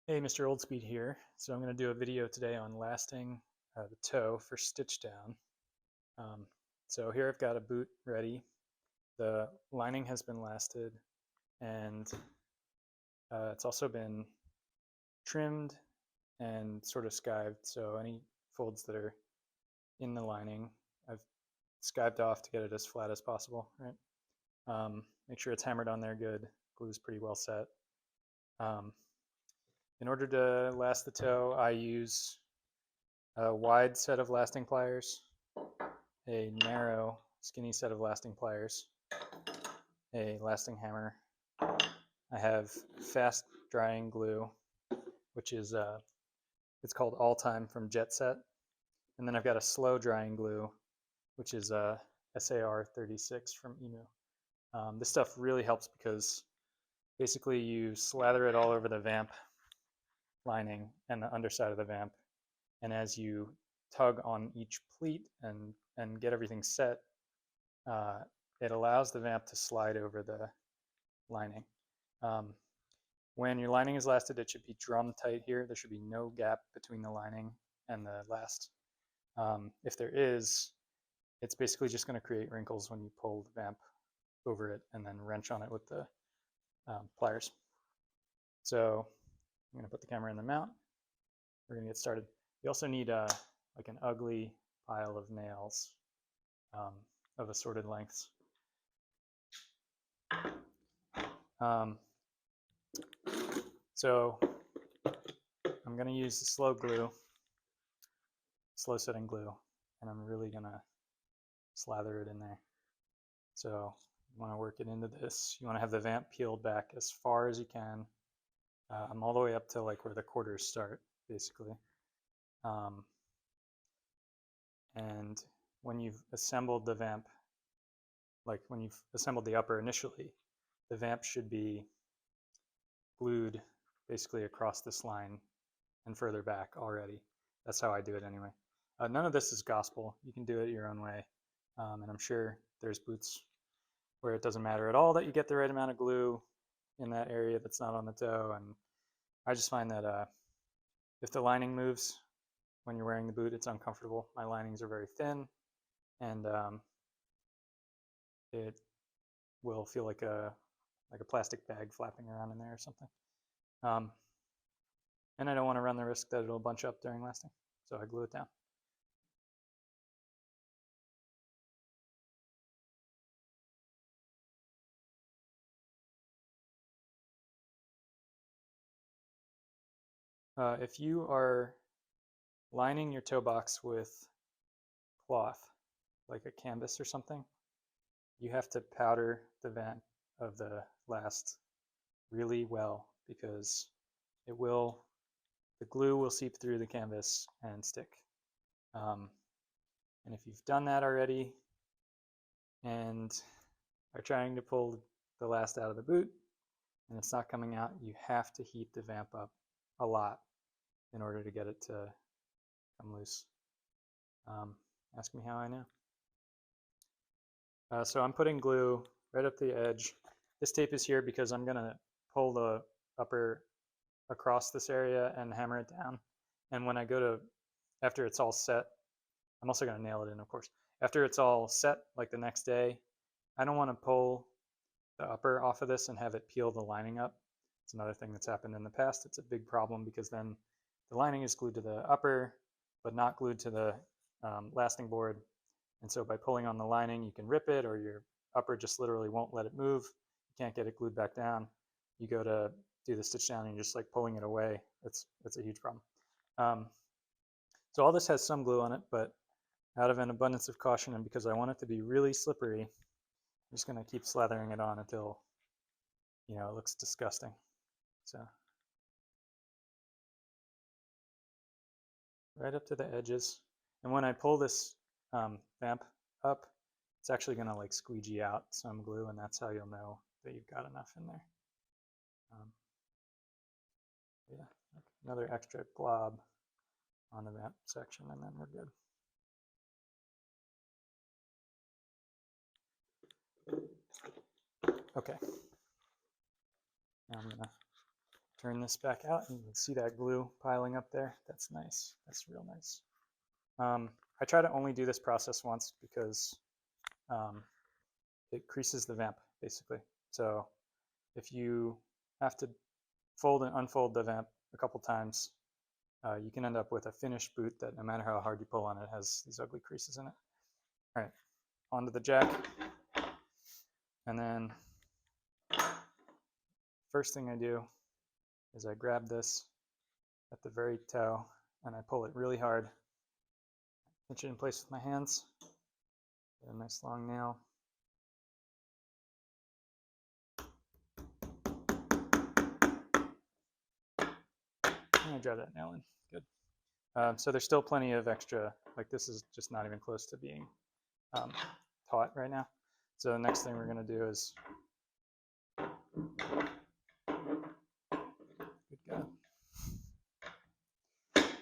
Hey, Mr. Oldspeed here. So I'm going to do a video today on lasting the toe for Stitchdown. Um, so here I've got a boot ready. The lining has been lasted, and it's also been trimmed and sort of skived. So any folds that are in the lining, I've skived off to get it as flat as possible. Right. Make sure it's hammered on there good. Glue's pretty well set. In order to last the toe, I use a wide set of lasting pliers, a narrow, skinny set of lasting pliers, a lasting hammer. I have fast drying glue, which is it's called All Time from Jet Set, and then I've got a slow drying glue, which is SAR 36 from Emu. This stuff really helps because basically you slather it all over the vamp lining and the underside of the vamp, and as you tug on each pleat and get everything set, it allows the vamp to slide over the lining. When your lining is lasted, it should be drum tight here. There should be no gap between the lining and the last. If there is, it's basically just going to create wrinkles when you pull the vamp over it and then wrench on it with the pliers. So I'm going to put the camera in the mount. We're going to get started. You also need like an ugly pile of nails of assorted lengths. So I'm going to use the slow setting glue, and I'm really going to slather it in there. So you want to work it into this. You want to have the vamp peeled back as far as you can. I'm all the way up to like where the quarters start, basically. And when you've assembled the vamp, like when you've assembled the upper initially, the vamp should be glued basically across this line and further back already. That's how I do it anyway. None of this is gospel. You can do it your own way. And I'm sure there's boots where it doesn't matter at all that you get the right amount of glue in that area that's not on the toe. And I just find that if the lining moves when you're wearing the boot, it's uncomfortable. My linings are very thin, and it will feel like a plastic bag flapping around in there or something. And I don't want to run the risk that it'll bunch up during lasting, so I glue it down. If you are lining your toe box with cloth, like a canvas or something, you have to powder the vent of the last really well, because the glue will seep through the canvas and stick. And if you've done that already and are trying to pull the last out of the boot and it's not coming out, you have to heat the vamp up a lot in order to get it to come loose. Ask me how I know. So I'm putting glue right up the edge. This tape is here because I'm going to pull the upper across this area and hammer it down. And when I go to, after it's all set, I'm also going to nail it in, of course. After it's all set, like the next day, I don't want to pull the upper off of this and have it peel the lining up. It's another thing that's happened in the past. It's a big problem because then the lining is glued to the upper, but not glued to the lasting board. And so by pulling on the lining, you can rip it, or your upper just literally won't let it move. You can't get it glued back down. You go to do the stitch down and you're just like pulling it away. It's a huge problem. So all this has some glue on it, but out of an abundance of caution and because I want it to be really slippery, I'm just going to keep slathering it on until, you know, it looks disgusting. So right up to the edges. And when I pull this vamp up, it's actually going to like squeegee out some glue, and that's how you'll know that you've got enough in there. Yeah, another extra glob on the vamp section, and then we're good. Okay. Now I'm going to turn this back out, and you can see that glue piling up there. That's nice. That's real nice. I try to only do this process once because it creases the vamp, basically. So if you have to fold and unfold the vamp a couple times, you can end up with a finished boot that no matter how hard you pull on it, has these ugly creases in it. All right, onto the jack. And then first thing I do is I grab this at the very toe and I pull it really hard, pinch it in place with my hands, get a nice long nail. And I drive that nail in, good. So there's still plenty of extra, like this is just not even close to being taut right now. So the next thing we're gonna do is, good God,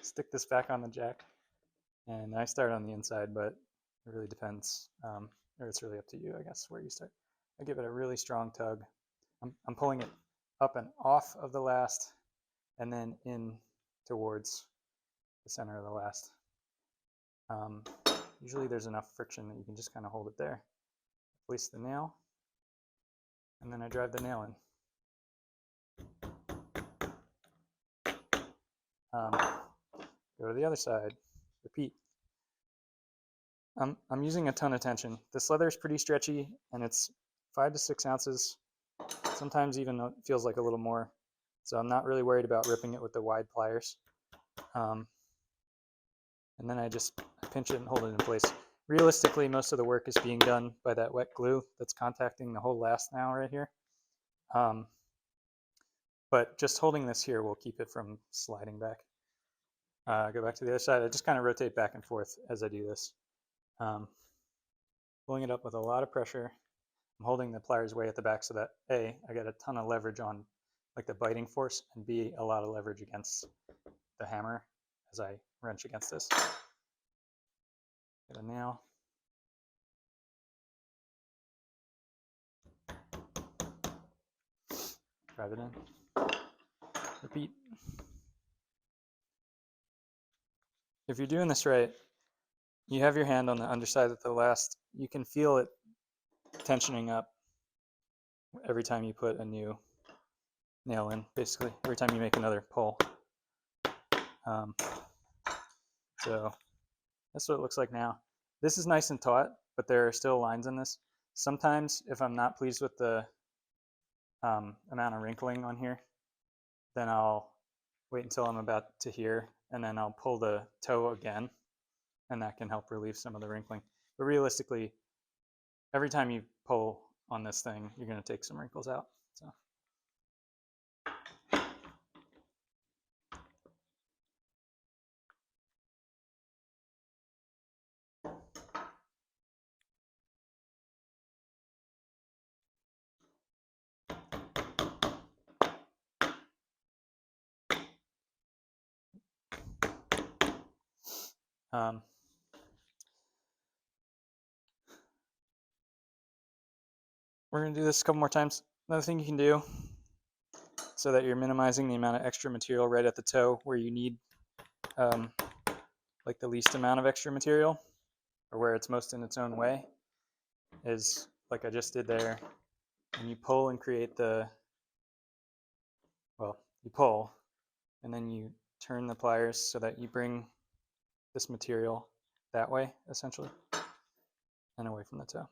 stick this back on the jack. And I start on the inside, but it really depends, or it's really up to you, I guess, where you start. I give it a really strong tug. I'm pulling it up and off of the last, and then in towards the center of the last. Usually there's enough friction that you can just kind of hold it there. Place the nail, and then I drive the nail in. Go to the other side, repeat. I'm using a ton of tension. This leather is pretty stretchy, and it's 5 to 6 ounces. Sometimes even feels like a little more. So I'm not really worried about ripping it with the wide pliers. And then I just pinch it and hold it in place. Realistically, most of the work is being done by that wet glue that's contacting the whole last now right here. But just holding this here will keep it from sliding back. Go back to the other side. I just kind of rotate back and forth as I do this. Pulling it up with a lot of pressure. I'm holding the pliers way at the back so that A, I get a ton of leverage on like the biting force, and B, a lot of leverage against the hammer as I wrench against this. Get a nail. Drive it in. Repeat. If you're doing this right, you have your hand on the underside of the last. You can feel it tensioning up every time you put a new nail in, basically, every time you make another pull. So that's what it looks like now. This is nice and taut, but there are still lines in this. Sometimes if I'm not pleased with the amount of wrinkling on here, then I'll wait until I'm about to here, and then I'll pull the toe again, and that can help relieve some of the wrinkling. But realistically, every time you pull on this thing, you're going to take some wrinkles out. So. We're going to do this a couple more times. Another thing you can do so that you're minimizing the amount of extra material right at the toe where you need like the least amount of extra material, or where it's most in its own way, is like I just did there. And you pull and create the, well, you pull and then you turn the pliers so that you bring this material that way, essentially, and away from the toe.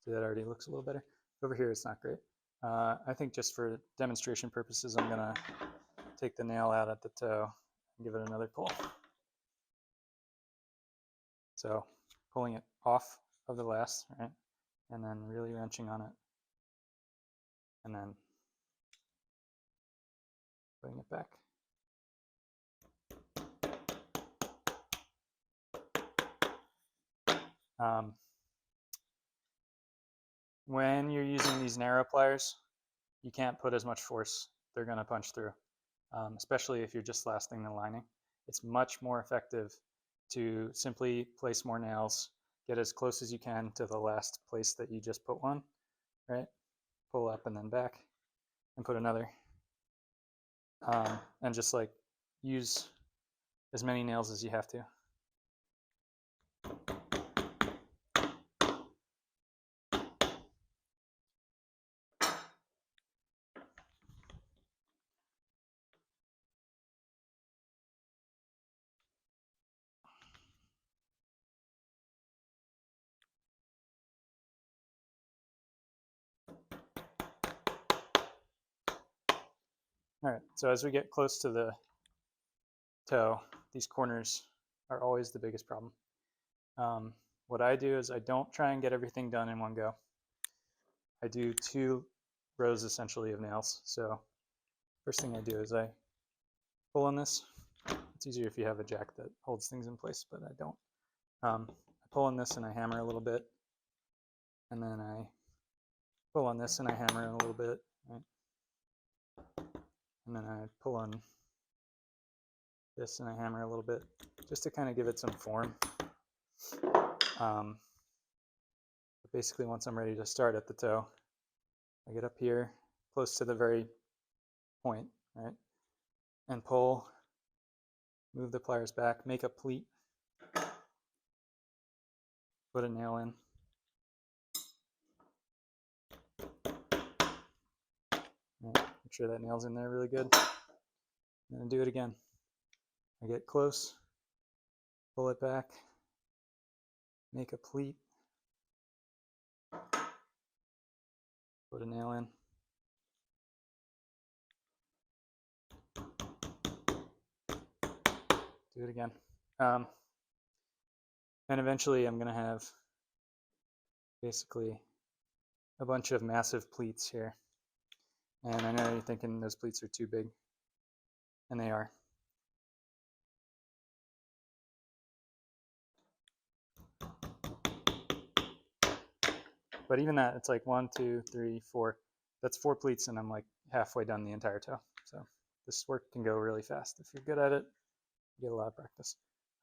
So that already looks a little better. Over here, it's not great. I think just for demonstration purposes, I'm gonna take the nail out at the toe and give it another pull. So pulling it off of the last, right? And then really wrenching on it. And then putting it back. when you're using these narrow pliers, you can't put as much force. They're going to punch through, especially if you're just lasting the lining. It's much more effective to simply place more nails, get as close as you can to the last place that you just put one, right? Pull up and then back and put another. And just like use as many nails as you have to. All right, so as we get close to the toe, these corners are always the biggest problem. What I do is I don't try and get everything done in one go. I do 2 rows essentially of nails. So first thing I do is I pull on this. It's easier if you have a jack that holds things in place, but I don't. I pull on this and I hammer a little bit, and then I pull on this and I hammer a little bit, right? And then I pull on this and I hammer a little bit, just to kind of give it some form. But basically, once I'm ready to start at the toe, I get up here close to the very point, right? And pull, move the pliers back, make a pleat, put a nail in. Right, make sure that nail's in there really good. And then do it again. I get close, pull it back, make a pleat, put a nail in. Do it again. And eventually I'm going to have basically a bunch of massive pleats here. And I know you're thinking those pleats are too big, and they are. But even that, it's like 1, 2, 3, 4. That's 4 pleats, and I'm like halfway done the entire toe. So this work can go really fast. If you're good at it, you get a lot of practice.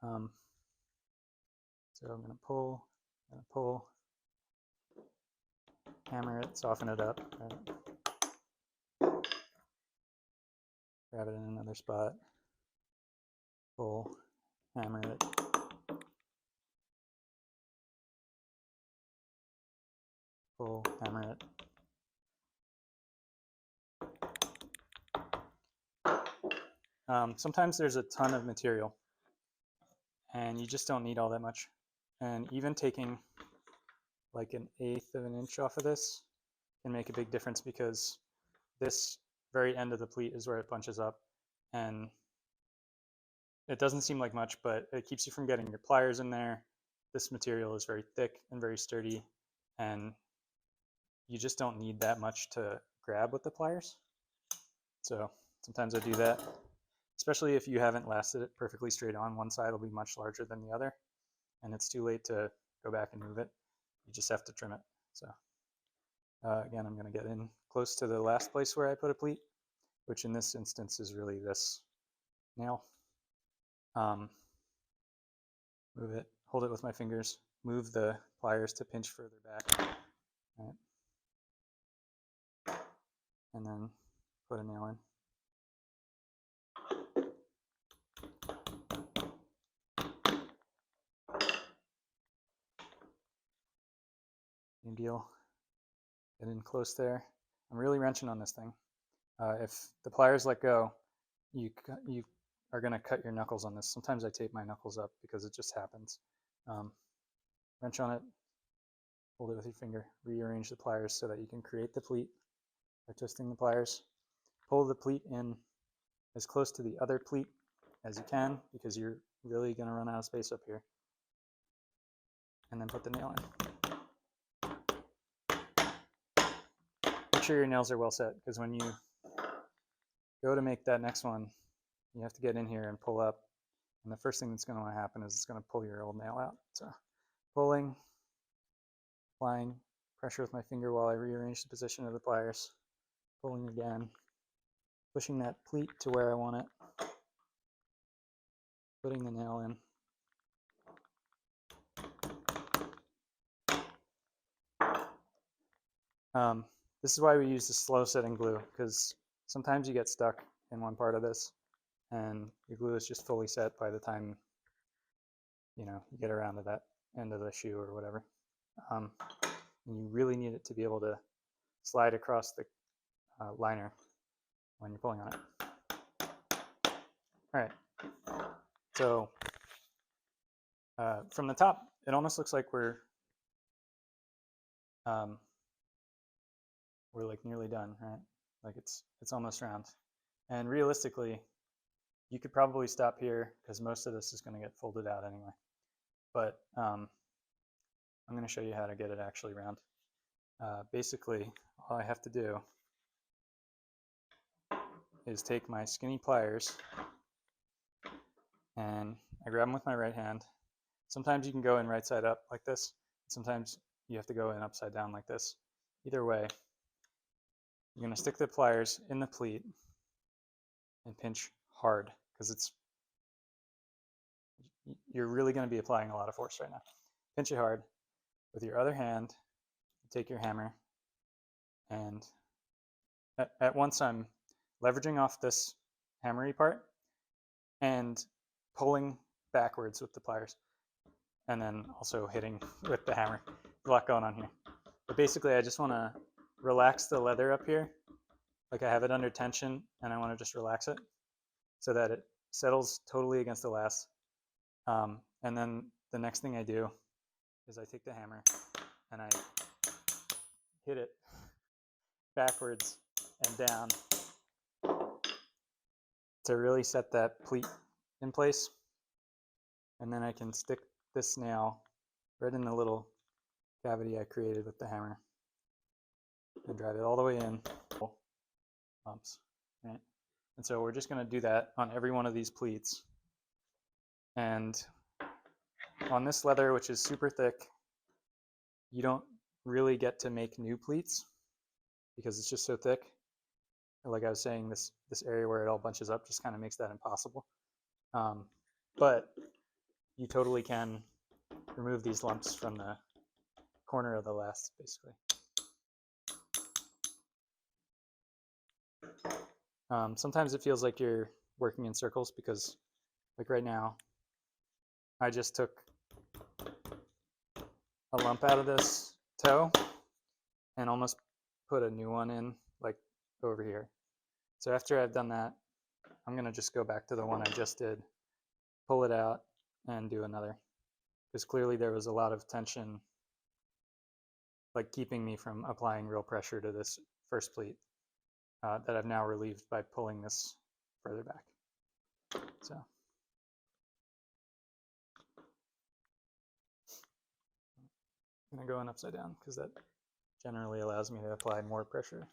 So I'm going to pull, hammer it, soften it up, right? Grab it in another spot, pull, hammer it, pull, hammer it. Sometimes there's a ton of material, and you just don't need all that much. And even taking like 1/8 of an inch off of this can make a big difference, because this very end of the pleat is where it bunches up, and it doesn't seem like much, but it keeps you from getting your pliers in there. This material is very thick and very sturdy, and you just don't need that much to grab with the pliers. So sometimes I do that, especially if you haven't lasted it perfectly straight on. One side will be much larger than the other, and it's too late to go back and move it. You just have to trim it. So again, I'm going to get in close to the last place where I put a pleat, which in this instance is really this nail. Move it, hold it with my fingers, move the pliers to pinch further back, right? And then put a nail in. Same deal. Get in close there. I'm really wrenching on this thing. If the pliers let go, you are going to cut your knuckles on this. Sometimes I tape my knuckles up because it just happens. Wrench on it, hold it with your finger, rearrange the pliers so that you can create the pleat by twisting the pliers. Pull the pleat in as close to the other pleat as you can, because you're really going to run out of space up here. And then put the nail in. Make sure your nails are well set, because when you go to make that next one, you have to get in here and pull up. And the first thing that's going to happen is it's going to pull your old nail out. So pulling, applying pressure with my finger while I rearrange the position of the pliers, pulling again, pushing that pleat to where I want it, putting the nail in. This is why we use the slow setting glue, because sometimes you get stuck in one part of this and your glue is just fully set by the time you get around to that end of the shoe or whatever. And you really need it to be able to slide across the liner when you're pulling on it. All right, so from the top, it almost looks like we're like nearly done, right? Like it's almost round. And realistically, you could probably stop here because most of this is going to get folded out anyway. But I'm going to show you how to get it actually round. Basically, all I have to do is take my skinny pliers and I grab them with my right hand. Sometimes you can go in right side up like this. Sometimes you have to go in upside down like this. Either way, you're going to stick the pliers in the pleat and pinch hard because you're really going to be applying a lot of force right now. Pinch it hard. With your other hand, take your hammer, and at once I'm leveraging off this hammery part and pulling backwards with the pliers, and then also hitting with the hammer. There's a lot going on here. But basically, I just want to relax the leather up here. Like I have it under tension, and I want to just relax it so that it settles totally against the lath. And then the next thing I do is I take the hammer and I hit it backwards and down to really set that pleat in place. And then I can stick this nail right in the little cavity I created with the hammer and drive it all the way in. Bumps, right? And so we're just going to do that on every one of these pleats. And on this leather, which is super thick, you don't really get to make new pleats because it's just so thick. Like I was saying, this area where it all bunches up just kind of makes that impossible. But you totally can remove these lumps from the corner of the lath, basically. Sometimes it feels like you're working in circles because, like right now, I just took a lump out of this toe and almost put a new one in, like over here. So after I've done that, I'm going to just go back to the one I just did, pull it out, and do another. Because clearly there was a lot of tension, like keeping me from applying real pressure to this first pleat that I've now relieved by pulling this further back. So I'm going to go in upside down because that generally allows me to apply more pressure.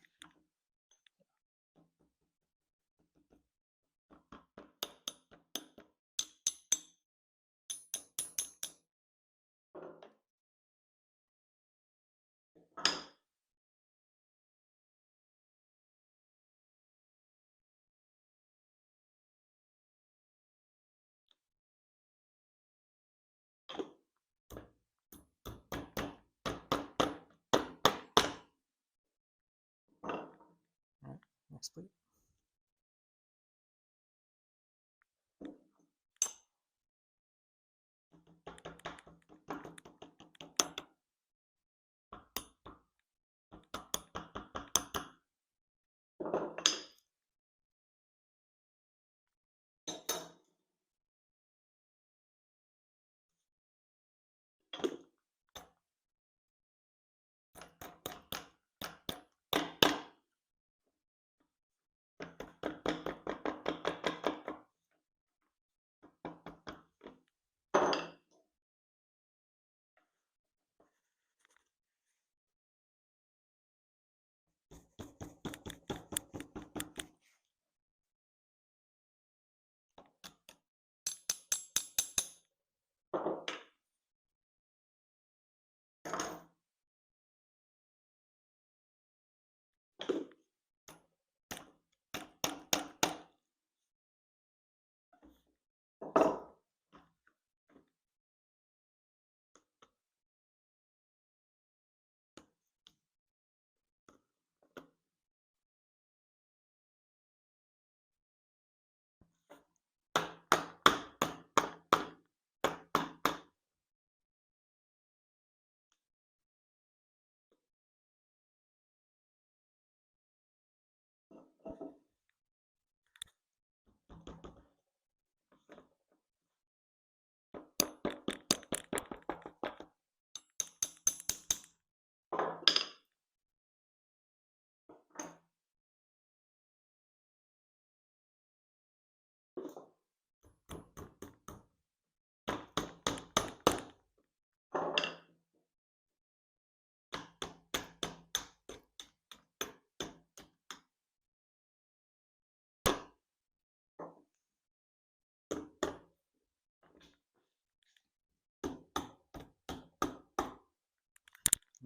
All right, next pleat.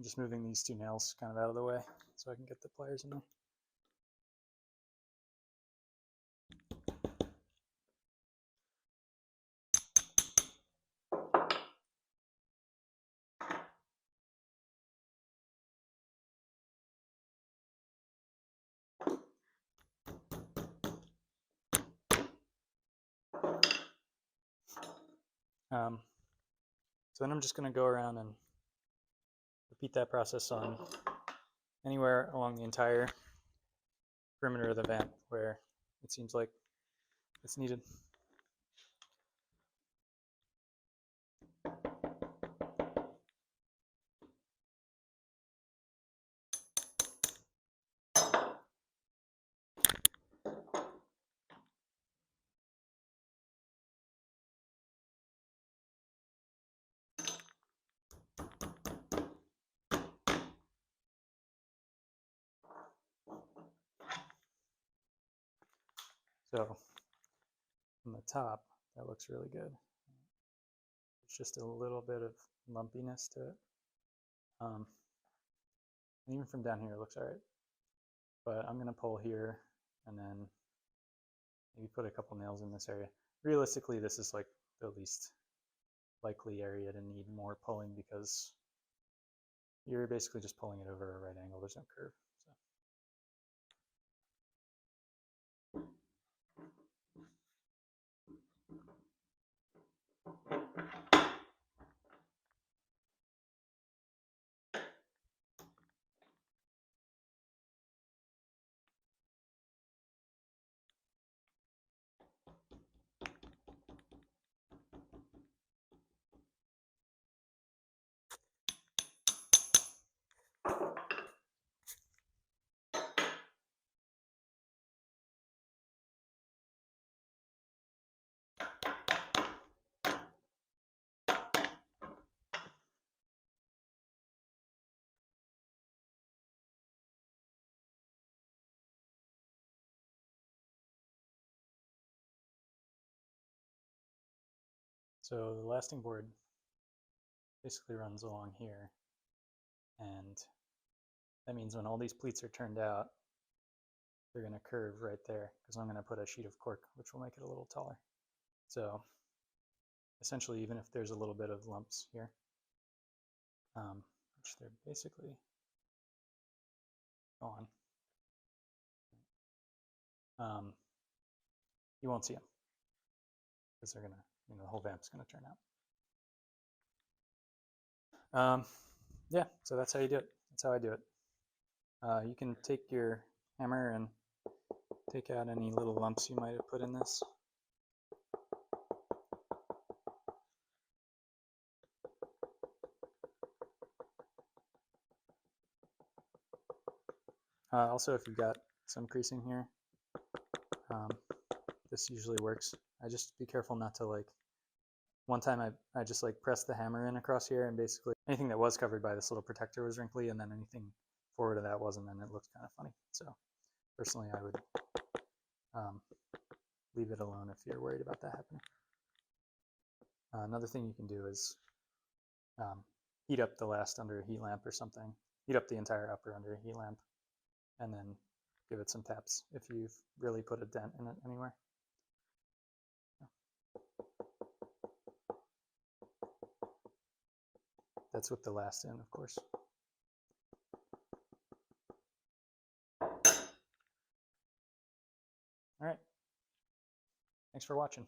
I'm just moving these two nails kind of out of the way so I can get the pliers in there. So then I'm just going to go around and repeat that process on anywhere along the entire perimeter of the vamp where it seems like it's needed. So from the top, that looks really good. It's just a little bit of lumpiness to it. And even from down here, it looks all right. But I'm going to pull here and then maybe put a couple nails in this area. Realistically, this is like the least likely area to need more pulling because you're basically just pulling it over a right angle. There's no curve. So the lasting board basically runs along here, and that means when all these pleats are turned out, they're going to curve right there because I'm going to put a sheet of cork, which will make it a little taller. So essentially, even if there's a little bit of lumps here, which they're basically gone, you won't see them because they're going to, the whole vamp's going to turn out. Yeah, so that's how you do it. That's how I do it. You can take your hammer and take out any little lumps you might have put in this. Also, if you've got some creasing here, this usually works. I just be careful not to one time I just pressed the hammer in across here, and basically anything that was covered by this little protector was wrinkly, and then anything forward of that wasn't, and it looked kind of funny. So personally, I would leave it alone if you're worried about that happening. Another thing you can do is heat up the last under a heat lamp or something. Heat up the entire upper under a heat lamp, and then give it some taps if you've really put a dent in it anywhere. That's with the last in, of course. All right. Thanks for watching.